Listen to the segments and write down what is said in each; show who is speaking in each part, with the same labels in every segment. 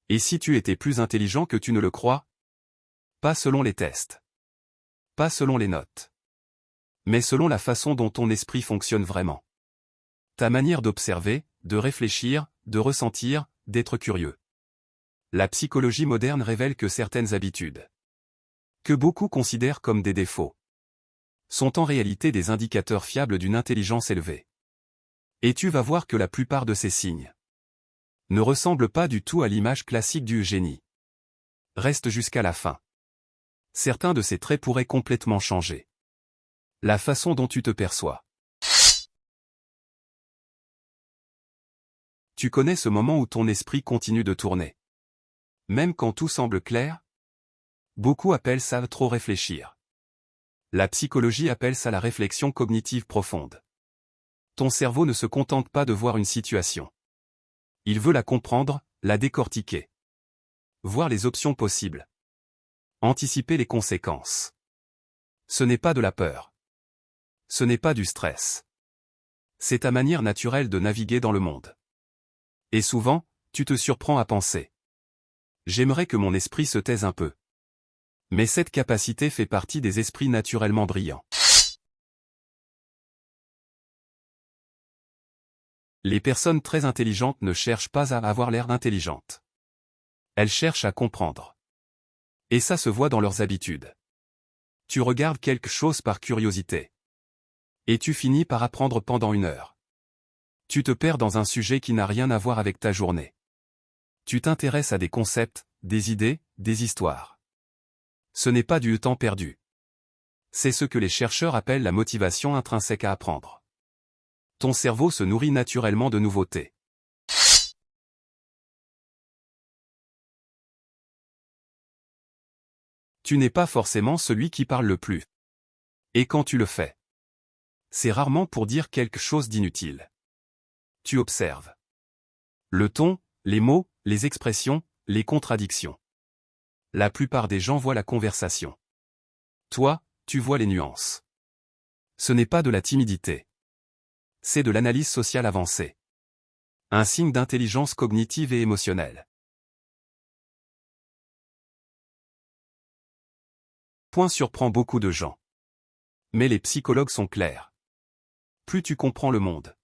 Speaker 1: Et si tu étais plus intelligent que tu ne le crois? Pas selon les tests. Pas selon les notes. Mais selon la façon dont ton esprit fonctionne vraiment. Ta manière d'observer, de réfléchir, de ressentir, d'être curieux. La psychologie moderne révèle que certaines habitudes, que beaucoup considèrent comme des défauts, sont en réalité des indicateurs fiables d'une intelligence élevée. Et tu vas voir que la plupart de ces signes ne ressemblent pas du tout à l'image classique du génie. Reste jusqu'à la fin. Certains de ces traits pourraient complètement changer la façon dont tu te perçois. Tu connais ce moment où ton esprit continue de tourner, même quand tout semble clair? Beaucoup appellent ça trop réfléchir. La psychologie appelle ça la réflexion cognitive profonde. Ton cerveau ne se contente pas de voir une situation. Il veut la comprendre, la décortiquer. Voir les options possibles. Anticiper les conséquences. Ce n'est pas de la peur. Ce n'est pas du stress. C'est ta manière naturelle de naviguer dans le monde. Et souvent, tu te surprends à penser: j'aimerais que mon esprit se taise un peu. Mais cette capacité fait partie des esprits naturellement brillants. Les personnes très intelligentes ne cherchent pas à avoir l'air intelligentes. Elles cherchent à comprendre. Et ça se voit dans leurs habitudes. Tu regardes quelque chose par curiosité. Et tu finis par apprendre pendant 1 heure. Tu te perds dans un sujet qui n'a rien à voir avec ta journée. Tu t'intéresses à des concepts, des idées, des histoires. Ce n'est pas du temps perdu. C'est ce que les chercheurs appellent la motivation intrinsèque à apprendre. Ton cerveau se nourrit naturellement de nouveautés. Tu n'es pas forcément celui qui parle le plus. Et quand tu le fais, c'est rarement pour dire quelque chose d'inutile. Tu observes le ton, les mots, les expressions, les contradictions. La plupart des gens voient la conversation. Toi, tu vois les nuances. Ce n'est pas de la timidité. C'est de l'analyse sociale avancée. Un signe d'intelligence cognitive et émotionnelle. Point surprend beaucoup de gens. Mais les psychologues sont clairs. Plus tu comprends le monde,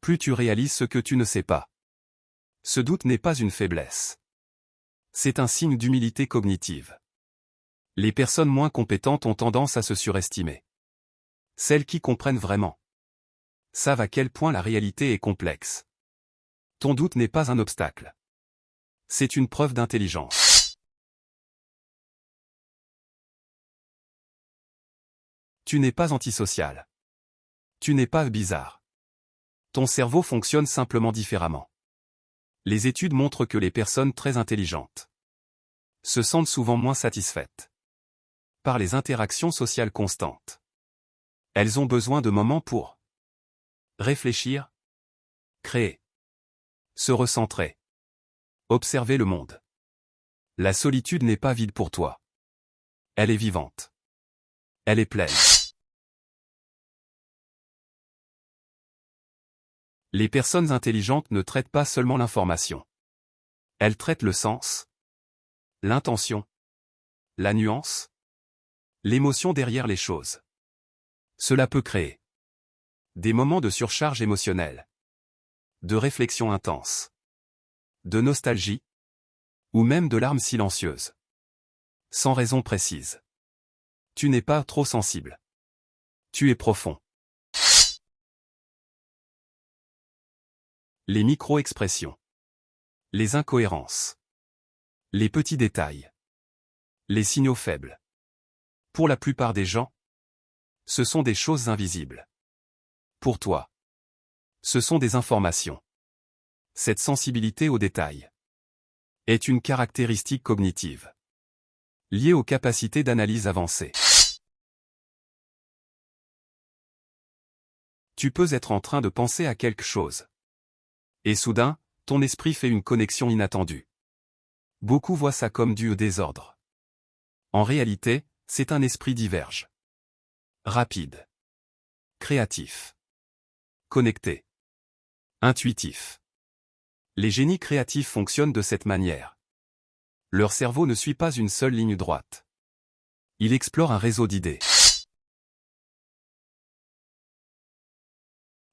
Speaker 1: plus tu réalises ce que tu ne sais pas. Ce doute n'est pas une faiblesse. C'est un signe d'humilité cognitive. Les personnes moins compétentes ont tendance à se surestimer. Celles qui comprennent vraiment savent à quel point la réalité est complexe. Ton doute n'est pas un obstacle. C'est une preuve d'intelligence. Tu n'es pas antisocial. Tu n'es pas bizarre. Ton cerveau fonctionne simplement différemment. Les études montrent que les personnes très intelligentes se sentent souvent moins satisfaites par les interactions sociales constantes. Elles ont besoin de moments pour réfléchir, créer, se recentrer, observer le monde. La solitude n'est pas vide pour toi. Elle est vivante. Elle est pleine. Les personnes intelligentes ne traitent pas seulement l'information. Elles traitent le sens, l'intention, la nuance, l'émotion derrière les choses. Cela peut créer des moments de surcharge émotionnelle, de réflexion intense, de nostalgie, ou même de larmes silencieuses. Sans raison précise. Tu n'es pas trop sensible. Tu es profond. Les micro-expressions. Les incohérences. Les petits détails. Les signaux faibles. Pour la plupart des gens, ce sont des choses invisibles. Pour toi, ce sont des informations. Cette sensibilité aux détails est une caractéristique cognitive liée aux capacités d'analyse avancées. Tu peux être en train de penser à quelque chose. Et soudain, ton esprit fait une connexion inattendue. Beaucoup voient ça comme du désordre. En réalité, c'est un esprit diverge. Rapide. Créatif. Connecté. Intuitif. Les génies créatifs fonctionnent de cette manière. Leur cerveau ne suit pas une seule ligne droite. Il explore un réseau d'idées.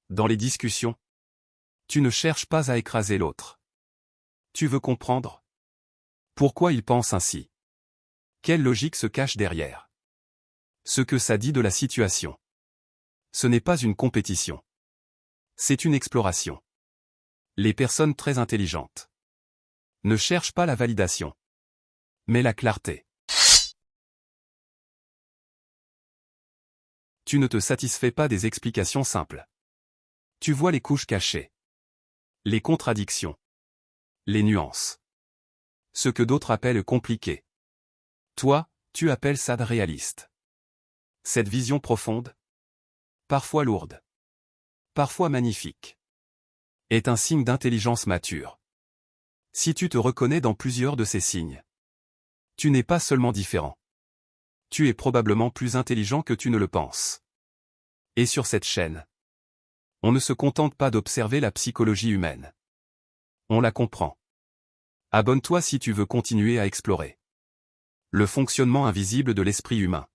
Speaker 1: Dans les discussions, tu ne cherches pas à écraser l'autre. Tu veux comprendre pourquoi il pense ainsi. Quelle logique se cache derrière ce que ça dit de la situation. Ce n'est pas une compétition. C'est une exploration. Les personnes très intelligentes ne cherchent pas la validation, mais la clarté. Tu ne te satisfais pas des explications simples. Tu vois les couches cachées, les contradictions, les nuances. Ce que d'autres appellent compliqué. Toi, tu appelles ça réaliste. Cette vision profonde, parfois lourde, parfois magnifique, est un signe d'intelligence mature. Si tu te reconnais dans plusieurs de ces signes, tu n'es pas seulement différent. Tu es probablement plus intelligent que tu ne le penses. Et sur cette chaîne, on ne se contente pas d'observer la psychologie humaine. On la comprend. Abonne-toi si tu veux continuer à explorer le fonctionnement invisible de l'esprit humain.